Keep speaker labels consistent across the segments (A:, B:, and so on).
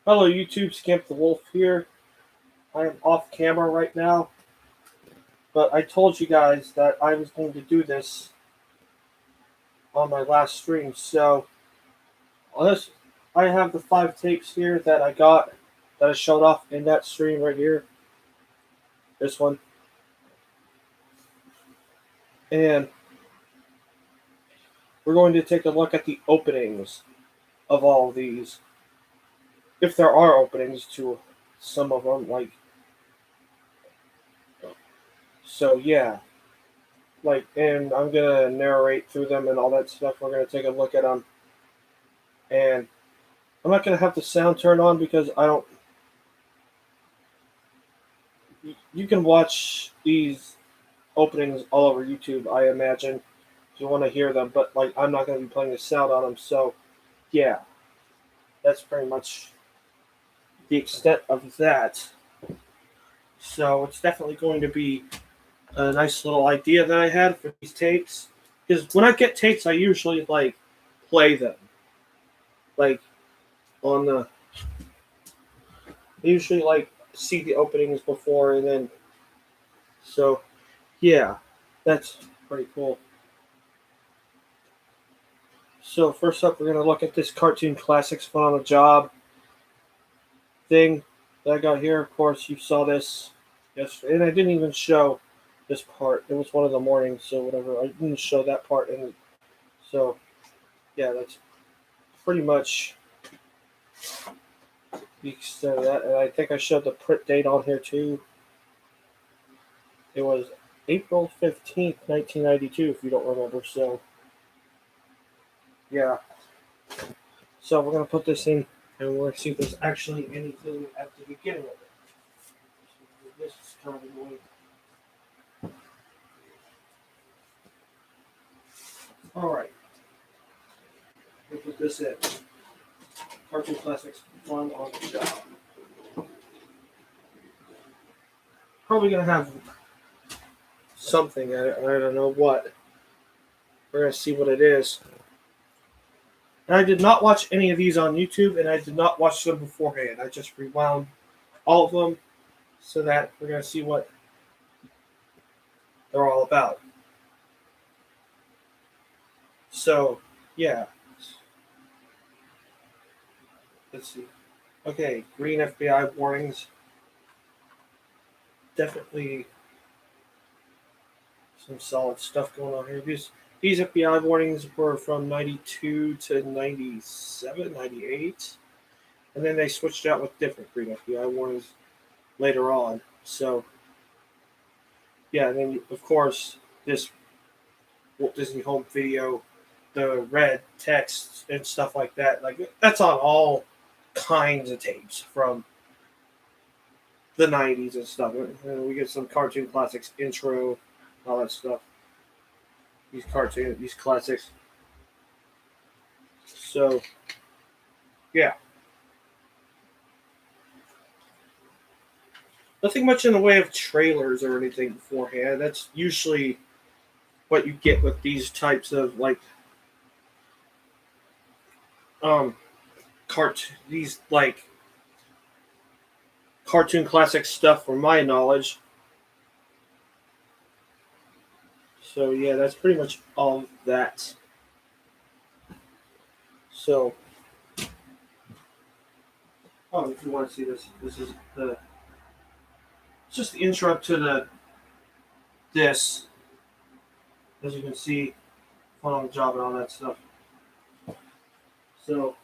A: Hello YouTube, Scamp the Wolf here. I am off camera right now, but I told you guys that I was going to do this on my last stream. So, I have the 5 tapes here that I got, that I showed off in that stream right here. This one. And we're going to take a look at the openings of all of these. If there are openings to some of them, like... So, yeah. And I'm gonna narrate through them and all that stuff. We're gonna take a look at them, and I'm not gonna have the sound turned on because I don't. You can watch these openings all over YouTube, I imagine, if you want to hear them. But I'm not gonna be playing the sound on them. So, yeah, that's pretty much the extent of that. So it's definitely going to be a nice little idea that I had for these tapes. Because when I get tapes, I usually play them. On the... I usually see the openings before, and then... So, yeah, that's pretty cool. So first up, we're going to look at this Cartoon Classics Fun on the Job thing that I got here. Of course, you saw this yesterday, and I didn't even show this part. It was one of the mornings, so whatever. I didn't show that part. So, yeah, that's pretty much the extent of that. And I think I showed the print date on here, too. It was April 15th, 1992, if you don't remember. So, yeah. So we're going to put this in, and we're going to see if there's actually anything at the beginning of it. This is kind of annoying. Alright. We'll put this in. Cartoon Classics Fun on the Job. Probably going to have something. I don't know what. We're going to see what it is. And I did not watch any of these on YouTube, and I did not watch them beforehand. I just rewound all of them so that we're going to see what they're all about. So, yeah. Let's see. Okay, green FBI warnings. Definitely some solid stuff going on here. These FBI warnings were from 92 to 97, 98. And then they switched out with different green FBI warnings later on. So, yeah, and then, of course, this Walt Disney Home Video, the red text and stuff like that. That's on all kinds of tapes from the 90s and stuff. We get some Cartoon Classics intro, all that stuff. These classics. So, yeah. Nothing much in the way of trailers or anything beforehand. That's usually what you get with these types of Cartoon Classic stuff, from my knowledge. So yeah, that's pretty much all of that. So, if you want to see this is it's just the intro to this. As you can see, Fun on the Job and all that stuff. So,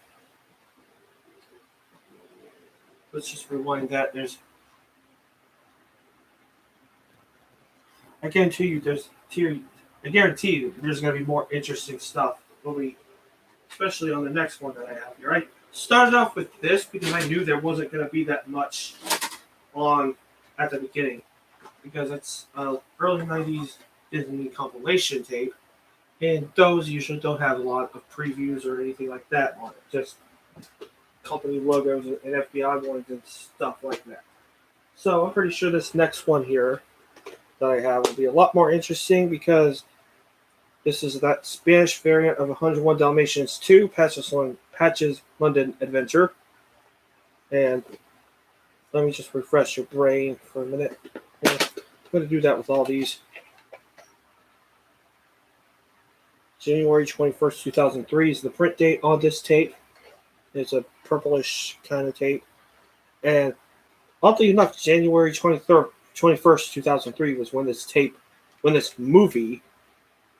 A: let's just rewind that. I guarantee you there's going to be more interesting stuff. Especially on the next one that I have here. I started off with this because I knew there wasn't going to be that much on at the beginning, because it's early 90s Disney compilation tape, and those usually don't have a lot of previews or anything like that on it. Just company logos and FBI warnings and stuff like that. So I'm pretty sure this next one here that I have will be a lot more interesting, because this is that Spanish variant of 101 Dalmatians 2, Patches London Adventure. And let me just refresh your brain for a minute. I'm going to do that with all these. January 21st, 2003 is the print date on this tape. It's a purplish kind of tape. And oddly enough, January 23rd, 21st, 2003 was when this movie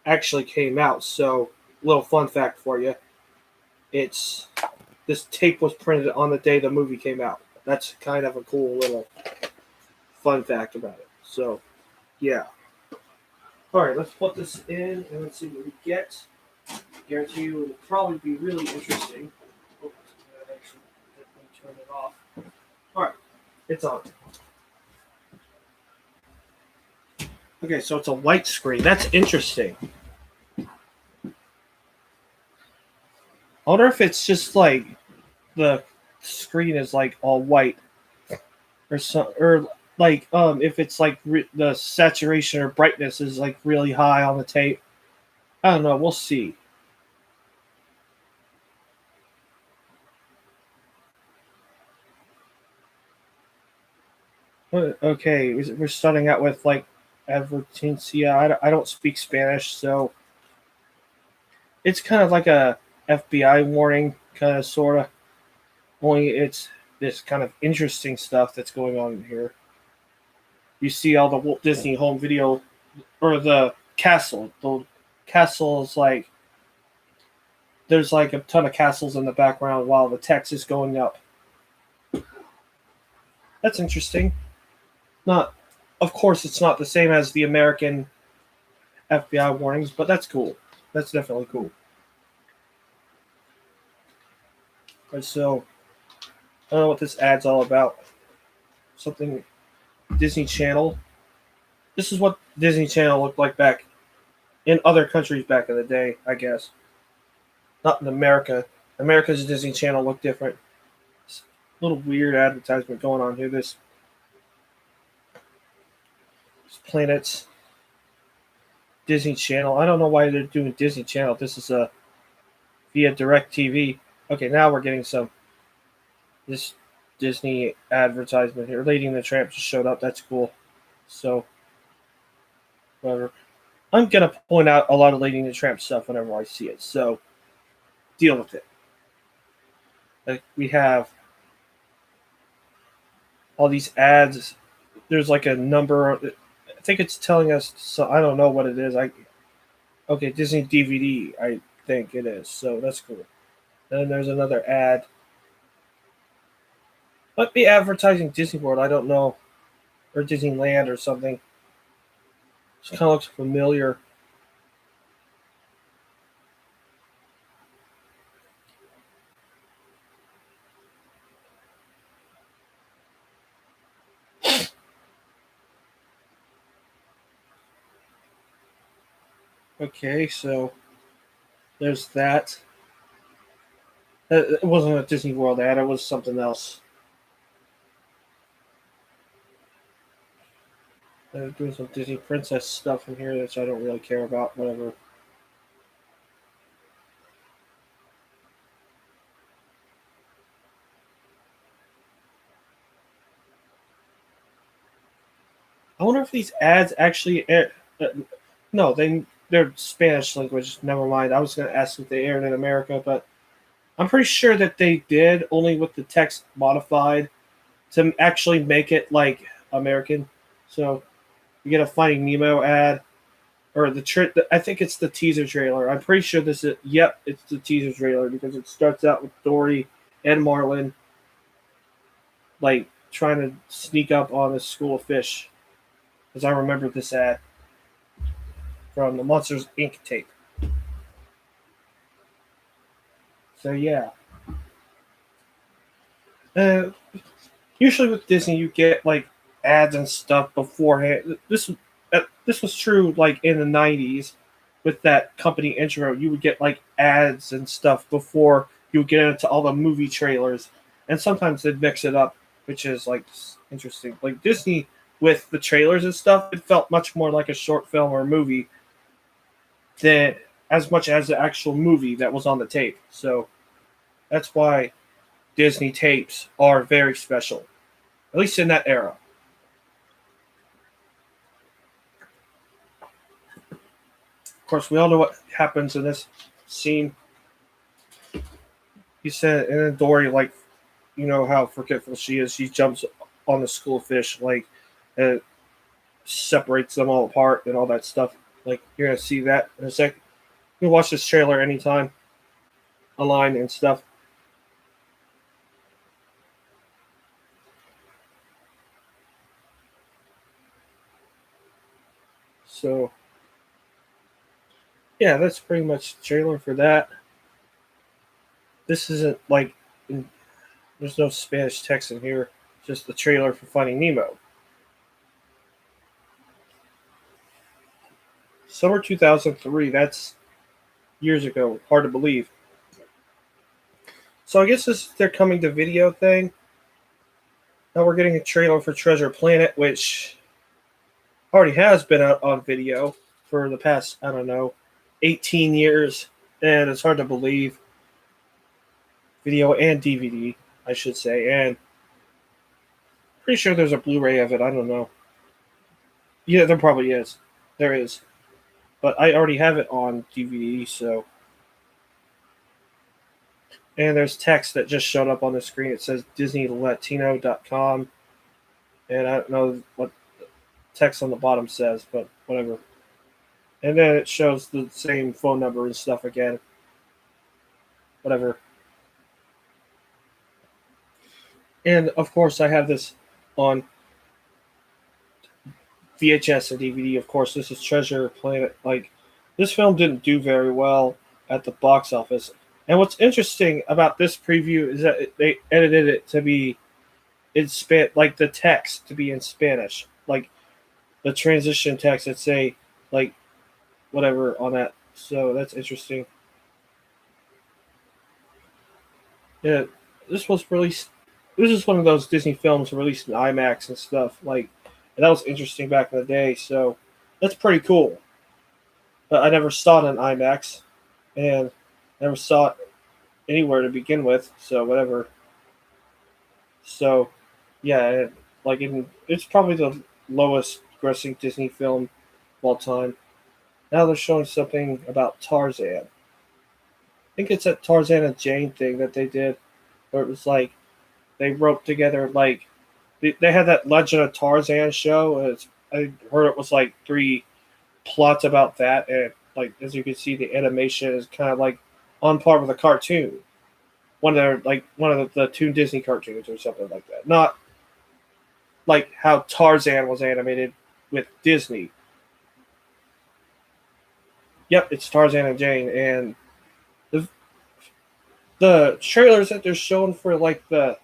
A: actually came out. So, little fun fact for you. It's This tape was printed on the day the movie came out. That's kind of a cool little fun fact about it. So, yeah. All right, let's put this in and let's see what we get. Guarantee you it'll probably be really interesting. Oh, actually, let me turn it off. All right, it's on. Okay, so it's a white screen. That's interesting. I wonder if it's just like the screen is like all white, or like if it's like the saturation or brightness is like really high on the tape. I don't know. We'll see. Okay, we're starting out with like advertencia. I don't speak Spanish, so it's kind of like a FBI warning, kind of sort of. Only it's this kind of interesting stuff that's going on in here. You see all the Walt Disney Home Video, or the castle. The castle is like there's like a ton of castles in the background while the text is going up. That's interesting. Not, of course, it's not the same as the American FBI warnings, but that's cool. That's definitely cool. And so, I don't know what this ad's all about. Something Disney Channel. This is what Disney Channel looked like back in other countries back in the day, I guess. Not in America. America's Disney Channel looked different. It's a little weird advertisement going on here. This planets Disney Channel. I don't know why they're doing Disney Channel. This is a via Direct TV. Okay, now we're getting this Disney advertisement here. Lady and the Tramp just showed up. That's cool. So, whatever. I'm gonna point out a lot of Lady and the Tramp stuff whenever I see it. So, deal with it. Like we have all these ads. There's like a number. I think it's telling us. So I don't know what it is. Okay, Disney DVD. I think it is. So that's cool. Then there's another ad. Might be advertising Disney World. I don't know, or Disneyland or something. It kind of looks familiar. Okay, so there's that. It wasn't a Disney World ad. It was something else. They're doing some Disney princess stuff in here, which I don't really care about. Whatever. I wonder if these ads actually air. No, they're Spanish language. Never mind. I was going to ask if they aired in America, but I'm pretty sure that they did, only with the text modified to actually make it like American. So you get a Finding Nemo ad, or I think it's the teaser trailer. I'm pretty sure this is. Yep, it's the teaser trailer because it starts out with Dory and Marlin like trying to sneak up on a school of fish. As I remember this ad from the Monsters Inc. tape. So yeah. Uh, Usually with Disney, you get like ads and stuff beforehand. This was true like in the '90s with that company intro. You would get like ads and stuff before you would get into all the movie trailers, and sometimes they'd mix it up, which is like interesting. Like Disney with the trailers and stuff, it felt much more like a short film or a movie than as much as the actual movie that was on the tape. So that's why Disney tapes are very special, at least in that era. Of course, we all know what happens in this scene. He said, and then Dory, like, you know how forgetful she is. She jumps on the school fish, like, and separates them all apart and all that stuff. Like, you're gonna see that in a sec. You can watch this trailer anytime online and stuff. So, yeah, that's pretty much the trailer for that. This isn't like, there's no Spanish text in here, just the trailer for Finding Nemo. Summer 2003, that's years ago. Hard to believe. So I guess this is their coming to video thing. Now we're getting a trailer for Treasure Planet, which already has been out on video for the past, I don't know, 18 years. And it's hard to believe. Video and DVD, I should say. And pretty sure there's a Blu-ray of it. I don't know. Yeah, there probably is. There is. But I already have it on DVD, so. And there's text that just showed up on the screen. It says DisneyLatino.com. And I don't know what the text on the bottom says, but whatever. And then it shows the same phone number and stuff again. Whatever. And of course, I have this on VHS and DVD. Of course, this is Treasure Planet. Like, this film didn't do very well at the box office. And what's interesting about this preview is that they edited it to be in like the text to be in Spanish, like the transition text that say like whatever on that. So that's interesting. Yeah, this was released. This is one of those Disney films released in IMAX and stuff. Like, and that was interesting back in the day. So that's pretty cool. But I never saw it in IMAX, and never saw it anywhere to begin with. So whatever. So, yeah, like it's probably the lowest grossing Disney film of all time. Now they're showing something about Tarzan. I think it's that Tarzan and Jane thing that they did, where it was like they roped together like they had that Legend of Tarzan show. And I heard it was like 3 plots about that, and like as you can see, the animation is kind of like on par with a cartoon. One of the Toon Disney cartoons or something like that. Not like how Tarzan was animated with Disney. Yep, it's Tarzan and Jane, and the trailers that they're showing for like the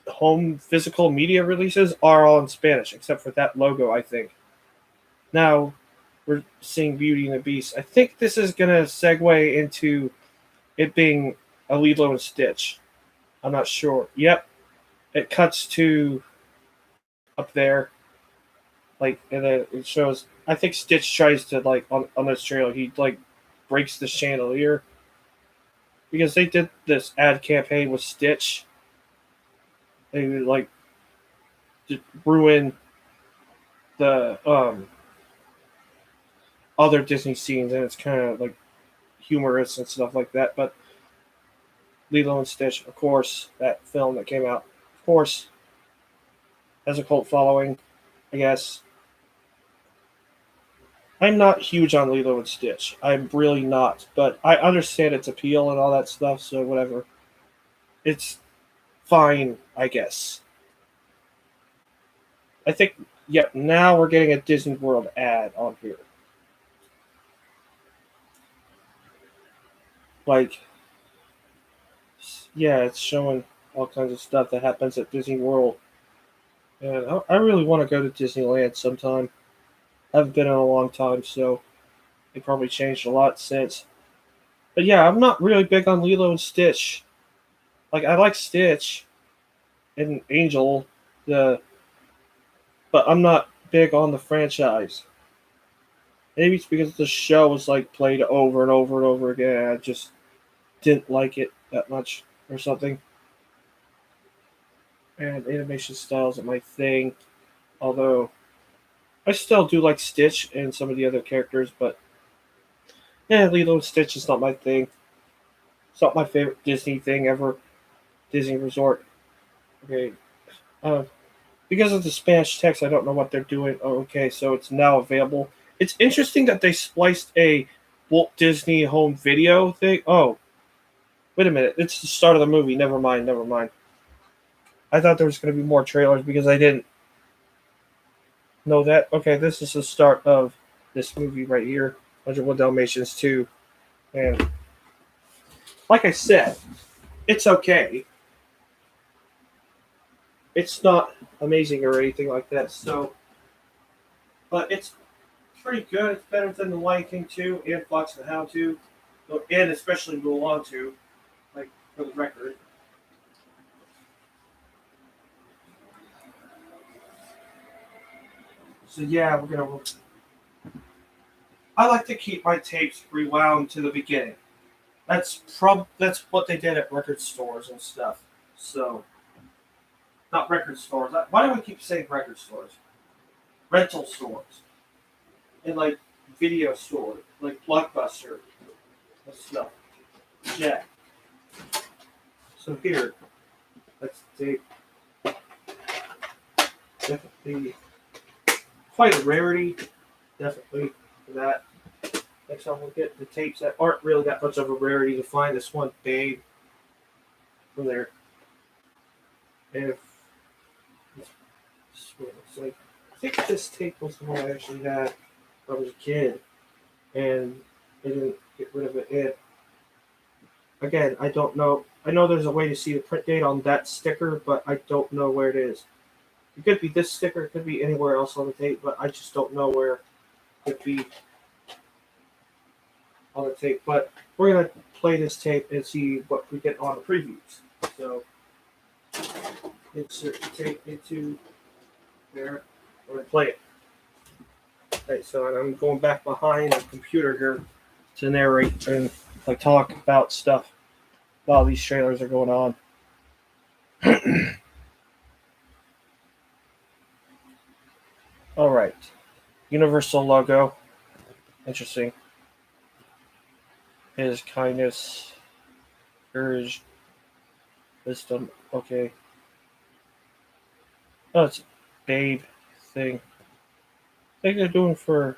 A: home physical media releases are all in Spanish, except for that logo, I think. Now we're seeing Beauty and the Beast. I think this is gonna segue into it being a Lilo and Stitch. I'm not sure. Yep, it cuts to up there, like, and then it shows. I think Stitch tries to like on this trailer. He like breaks the chandelier because they did this ad campaign with Stitch. They like ruin the other Disney scenes, and it's kind of like humorous and stuff like that. But Lilo and Stitch, of course, that film that came out, of course, has a cult following, I guess. I'm not huge on Lilo and Stitch. I'm really not, but I understand its appeal and all that stuff, so whatever. It's fine, I guess. I think, yep, now we're getting a Disney World ad on here. Like, yeah, it's showing all kinds of stuff that happens at Disney World. And I really want to go to Disneyland sometime. I haven't been in a long time, so they probably changed a lot since. But yeah, I'm not really big on Lilo and Stitch. Like, I like Stitch and Angel, but I'm not big on the franchise. Maybe it's because the show was like played over and over and over again. I just didn't like it that much or something. and animation styles are my thing. Although I still do like Stitch and some of the other characters, but yeah, Lilo and Stitch is not my thing. It's not my favorite Disney thing ever. Disney Resort. Okay. Uh, because of the Spanish text, I don't know what they're doing. Oh, okay, so it's now available. It's interesting that they spliced a Walt Disney home video thing. Oh, wait a minute. It's the start of the movie. Never mind. Never mind. I thought there was going to be more trailers because I didn't know that. Okay, this is the start of this movie right here, 101 Dalmatians 2. And like I said, it's okay. It's not amazing or anything like that. So, but it's pretty good. It's better than The Lion King 2 and Fox and the Hound 2, and especially Mulan 2, like for the record. So yeah, we're gonna. I like to keep my tapes rewound to the beginning. That's what they did at record stores and stuff. So not record stores. Why do I keep saying record stores? Rental stores and like video stores, like Blockbuster and stuff. Yeah. So here, let's take definitely quite a rarity. Definitely for that. Next time we'll get the tapes that aren't really that much of a rarity to find. This one, Babe, from there. If it's like, I think this tape was the one I actually had when I was a kid, and I didn't get rid of it. And again, I don't know. I know there's a way to see the print date on that sticker, but I don't know where it is. It could be this sticker, it could be anywhere else on the tape, but I just don't know where it could be on the tape. But we're gonna play this tape and see what we get on the previews. So insert the tape into there. We're gonna play it. Okay, so I'm going back behind the computer here to narrate and like talk about stuff while these trailers are going on. All right, Universal logo. Interesting. His kindness, courage, wisdom. Okay. Oh, it's a Babe thing. I think they're doing for.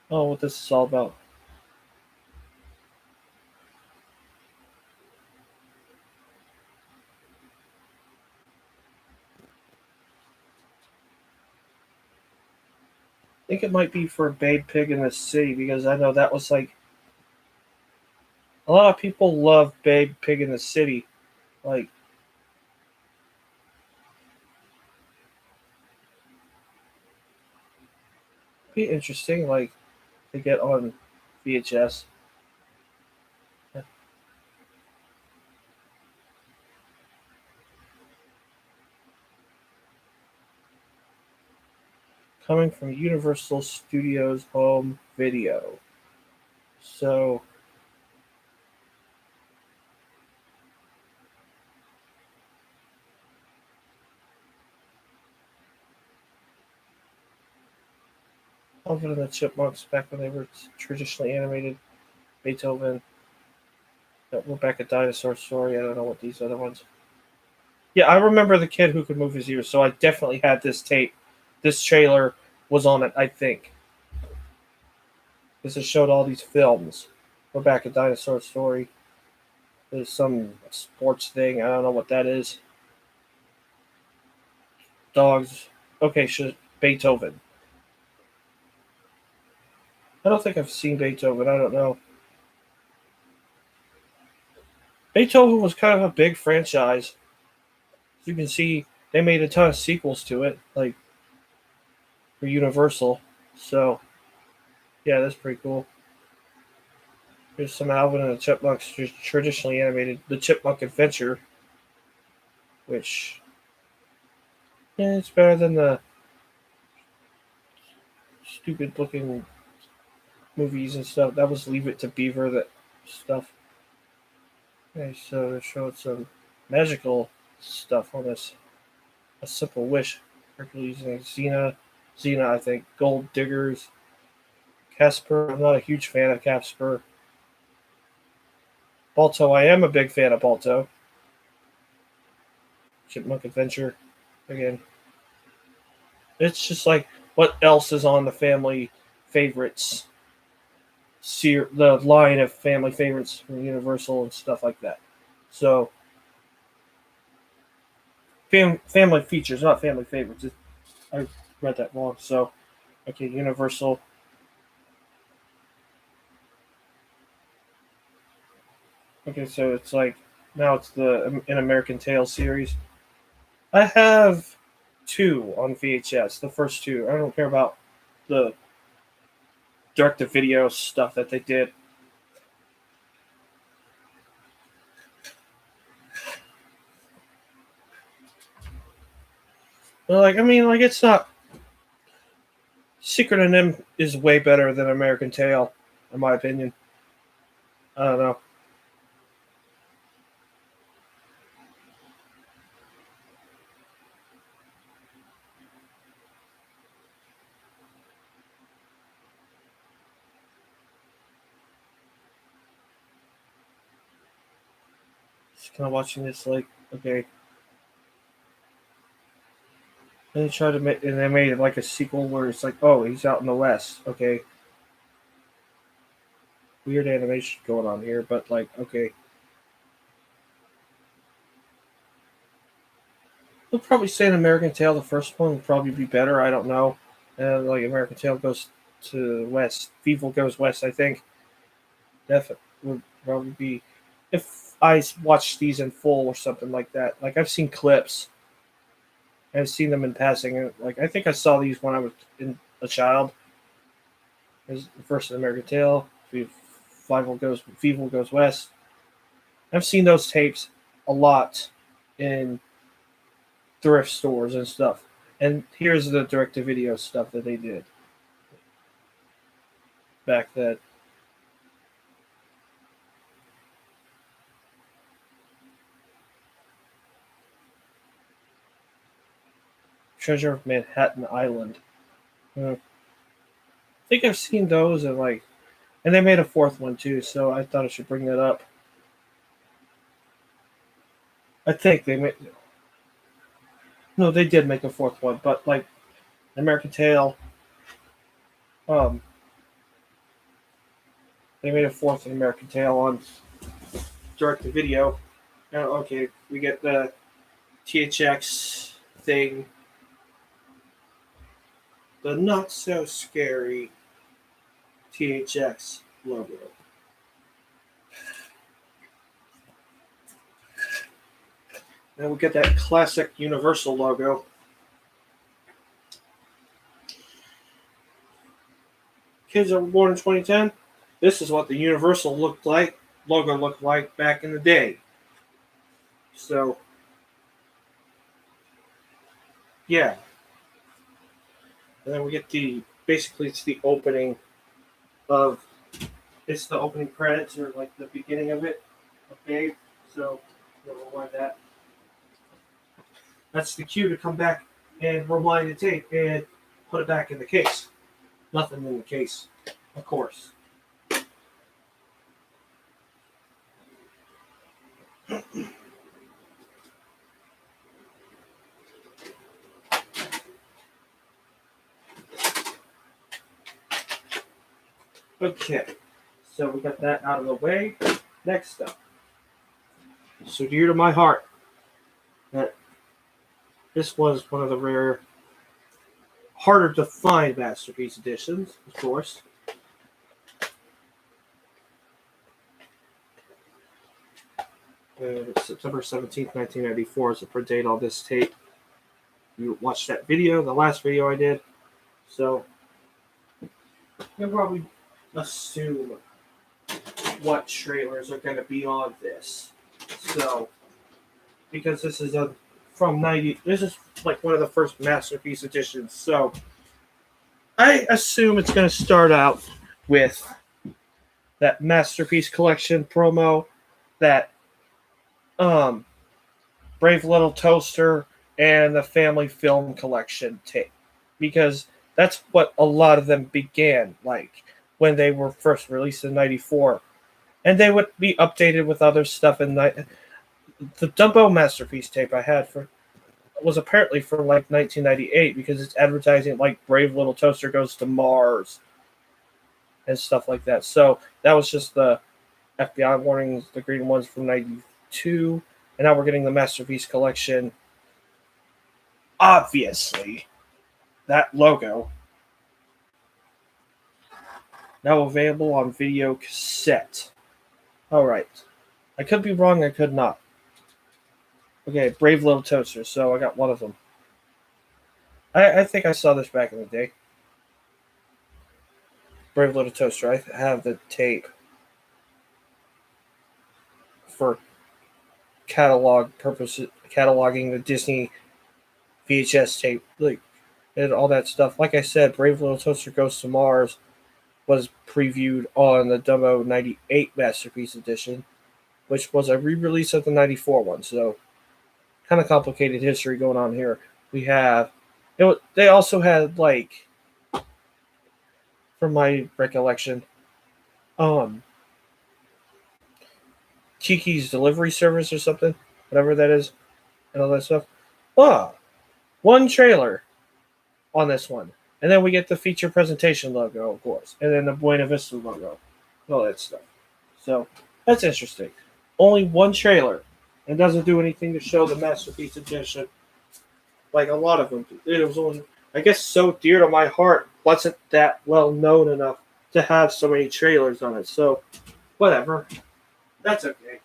A: Oh, what this is all about. I think it might be for Babe Pig in the City because I know that was like a lot of people love Babe Pig in the City. Like, be interesting. Like, to get on VHS. Coming from Universal Studios Home Video. So, Alvin and the Chipmunks back when they were traditionally animated. Beethoven. We're back at Dinosaur Story. I don't know what these other ones. Yeah, I remember the kid who could move his ears, so I definitely had this tape. This trailer was on it, I think. This has showed all these films. We're back at Dinosaur Story. There's some sports thing. I don't know what that is. Dogs. Okay, Beethoven. I don't think I've seen Beethoven. I don't know. Beethoven was kind of a big franchise. You can see they made a ton of sequels to it, like for Universal. So, yeah, that's pretty cool. There's some Alvin and the Chipmunks traditionally animated. The Chipmunk Adventure, which yeah, it's better than the stupid looking movies and stuff. That was Leave It to Beaver, that stuff. Okay, so they showed some magical stuff on this. A Simple Wish, Hercules and Xena, I think, Gold Diggers, Casper. I'm not a huge fan of Casper. Balto, I am a big fan of Balto. Chipmunk Adventure, again. It's just like what else is on the family favorites, the line of family favorites from Universal and stuff like that. So, family features, not family favorites. I read that wrong. So, okay, Universal. Okay, so it's like now it's the An American Tail series. I have two on VHS. The first two. I don't care about the direct-to-video stuff that they did. But it's not. Secret of NIMH is way better than American Tail, in my opinion. I don't know. Just kind of watching this, like, okay. And they tried to make, and they made like a sequel where it's like, oh, he's out in the West. Okay. Weird animation going on here, but like, okay. They'll probably say an American Tail, the first one would probably be better. I don't know. And like American Tail goes to West. Feeble goes West, I think. Definitely would probably be. If I watched these in full or something like that. Like I've seen clips. I've seen them in passing. And like I think I saw these when I was a child. There's the first American Tail. Feeble goes West. I've seen those tapes a lot in thrift stores and stuff. And here's the direct-to-video stuff that they did back then. Treasure of Manhattan Island. I think I've seen those and they made a fourth one too, so I thought I should bring that up. I think they made. No, they did make a fourth one, but like American Tail, they made a fourth American Tail on direct to video. Now, okay, we get the THX thing, the not so scary THX logo. Then we get that classic Universal logo. Kids that were born in 2010, this is what the Universal logo looked like back in the day. So, yeah. And then we get basically it's the opening it's the opening credits or like the beginning of it. Okay, so we'll rewind that. That's the cue to come back and rewind the tape and put it back in the case. Nothing in the case, of course. Okay, so we got that out of the way. Next up, so dear to my heart, that this was one of the rare, harder to find masterpiece editions, of course. September 17th, 1994 is the print date on this tape. You watched that video, the last video I did. So, you'll probably assume what trailers are going to be on this. So, because this is this is like one of the first masterpiece editions. So, I assume it's going to start out with that masterpiece collection promo that Brave Little Toaster and the Family Film Collection tape, because that's what a lot of them began like when they were first released in '94, and they would be updated with other stuff. In the Dumbo Masterpiece tape I had for was apparently for like 1998 because it's advertising like Brave Little Toaster Goes to Mars and stuff like that. So that was just the FBI warnings, the green ones from '92, and now we're getting the Masterpiece Collection. Obviously, that logo now available on video cassette. All right, I could be wrong. I could not. Okay, Brave Little Toaster. So I got one of them. I think I saw this back in the day. Brave Little Toaster. I have the tape for catalog purposes, cataloging the Disney VHS tape, like and all that stuff. Like I said, Brave Little Toaster Goes to Mars was previewed on the Dumbo '98 Masterpiece Edition, which was a re-release of the '94 one. So kind of complicated history going on here. We have they also had like, from my recollection, um Kiki's Delivery Service or something, whatever that is, and all that stuff. Ah, one trailer on this one. And then we get the feature presentation logo, of course, and then the Buena Vista logo, and all that stuff. So that's interesting. Only one trailer, and doesn't do anything to show the Masterpiece Edition like a lot of them. It was only, I guess, so dear to my heart, wasn't that well known enough to have so many trailers on it. So whatever, that's okay.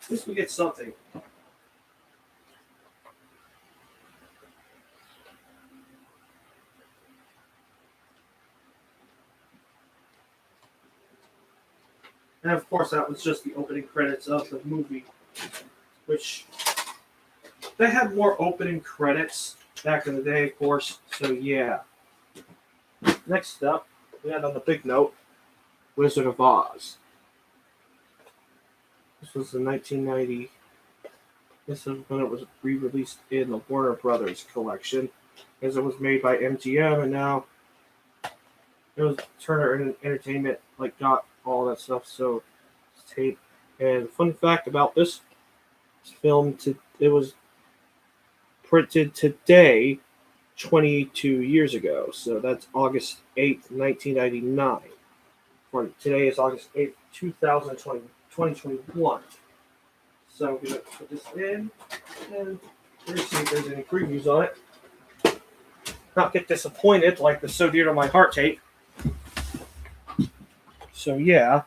A: At least we get something. And of course, that was just the opening credits of the movie, which they had more opening credits back in the day, of course. So yeah. Next up, we had on the big note, Wizard of Oz. This was in 1990. This is when it was re-released in the Warner Brothers collection, as it was made by MGM, and now it was Turner Entertainment, like got all that stuff. So it's tape. And fun fact about this film, it was printed today, 22 years ago. So that's August 8th, 1999. Today is August 8th, 2021. So I'm going to put this in and see if there's any previews on it. Not get disappointed like the So Dear to My Heart tape. So yeah.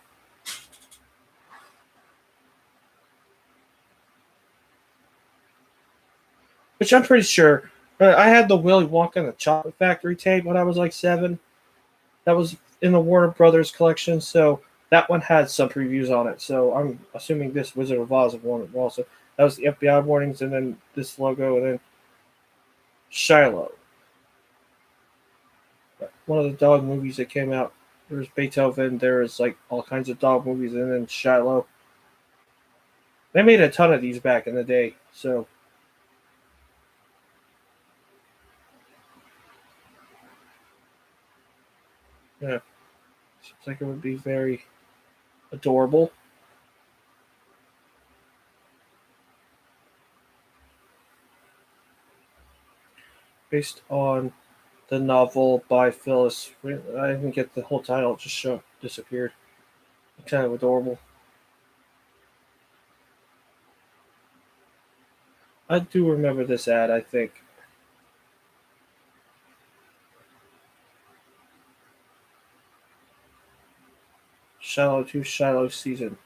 A: Which I'm pretty sure. I had the Willy Wonka and the Chocolate Factory tape when I was like 7. That was in the Warner Brothers collection, so that one had some previews on it. So I'm assuming this Wizard of Oz one also. That was the FBI warnings, and then this logo, and then Shiloh. One of the dog movies that came out. There was Beethoven. There was like all kinds of dog movies, and then Shiloh. They made a ton of these back in the day, so. Yeah, seems like it would be very adorable. Based on the novel by Phyllis. I didn't get the whole title, it just disappeared. Kind of adorable. I do remember this ad, I think. Shiloh 2 Shiloh season.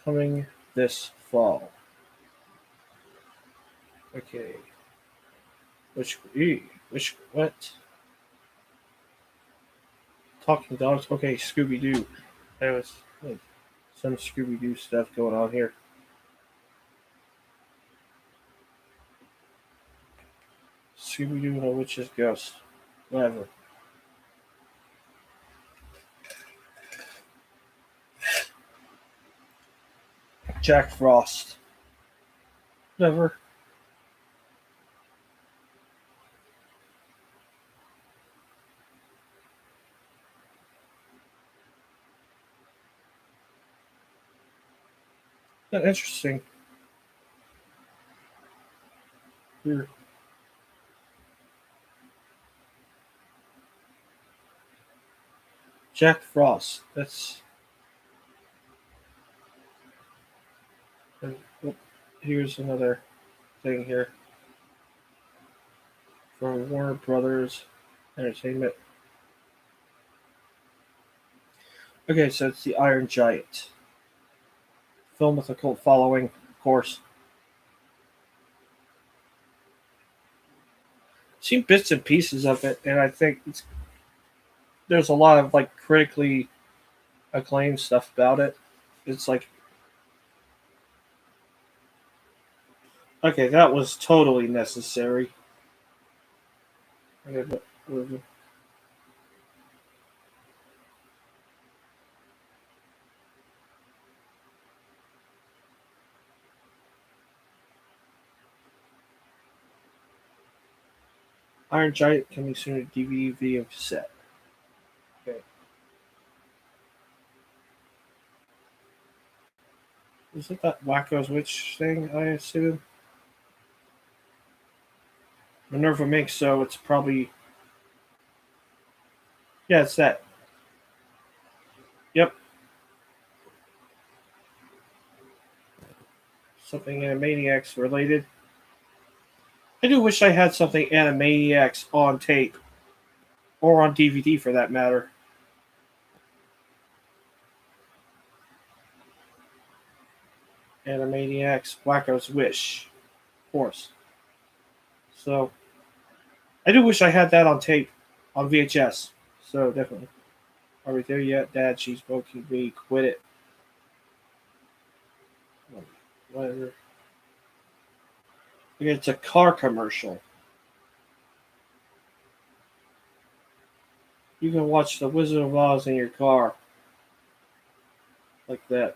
A: Coming this fall. Okay. What? Talking dogs? Okay, Scooby Doo. There was some Scooby Doo stuff going on here. Scooby Doo and a Witch's Ghost. Whatever. Jack Frost. Never. Interesting. Here. Jack Frost. That's. And, oh, here's another thing here from Warner Brothers Entertainment. Okay, so it's the Iron Giant. Film with a cult following, of course. Seen bits and pieces of it, and I think there's a lot of like critically acclaimed stuff about it. It's like, okay, that was totally necessary. Okay, but, Iron Giant coming soon to DVD, video, cassette. Okay. Is it that Wacko's Witch thing, I assume? Minerva Mink, so it's probably. Yeah, it's that. Yep. Something Animaniacs related. I do wish I had something Animaniacs on tape. Or on DVD for that matter. Animaniacs, Wacko's Wish. Of course. So, I do wish I had that on tape. On VHS. So, definitely. Are we there yet? Dad, she's smoking me. Quit it. Whatever. It's a car commercial. You can watch The Wizard of Oz in your car. Like that.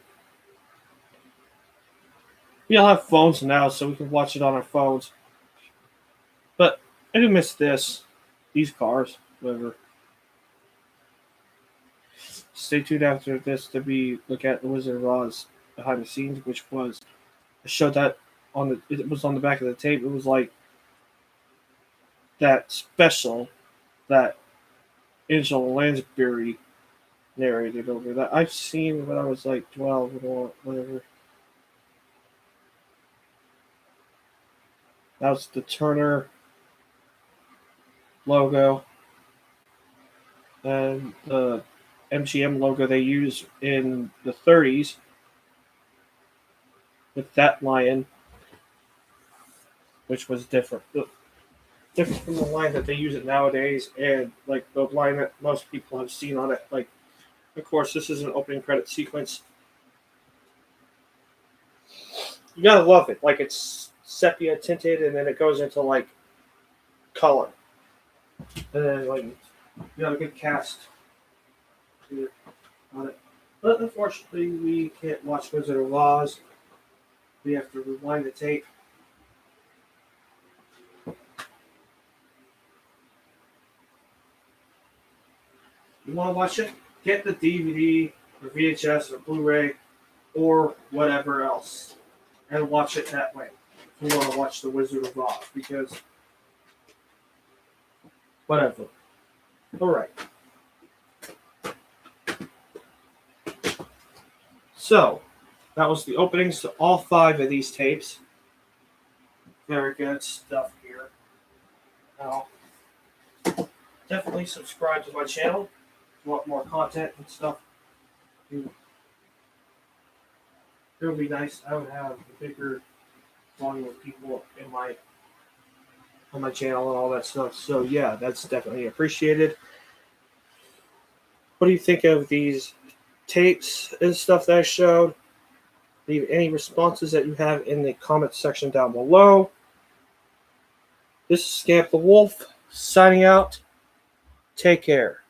A: We all have phones now, so we can watch it on our phones. But I do miss this. These cars. Whatever. Stay tuned after this to look at The Wizard of Oz behind the scenes, which was a show that it was on the back of the tape. It was like that special that Angela Lansbury narrated over that I've seen when I was like 12 or whatever. That was the Turner logo and the MGM logo they used in the 30s with that lion, which was different. Different from the line that they use it nowadays, and like the line that most people have seen on it. Like, of course, this is an opening credit sequence. You gotta love it. Like, it's sepia tinted, and then it goes into like color, and then like you got a good cast on it. But unfortunately, we can't watch Wizard of Oz. We have to rewind the tape. You want to watch it? Get the DVD or VHS or Blu-ray or whatever else and watch it that way. If you want to watch The Wizard of Oz, because whatever. Alright. So, that was the openings to all 5 of these tapes. Very good stuff here. Now, definitely subscribe to my channel. Want more content and stuff, it would be nice. I would have a bigger volume of people on my channel and all that stuff. So yeah, that's definitely appreciated. What do you think of these tapes and stuff that I showed? Leave any responses that you have in the comment section down below. This is Scamp the Wolf signing out. Take care.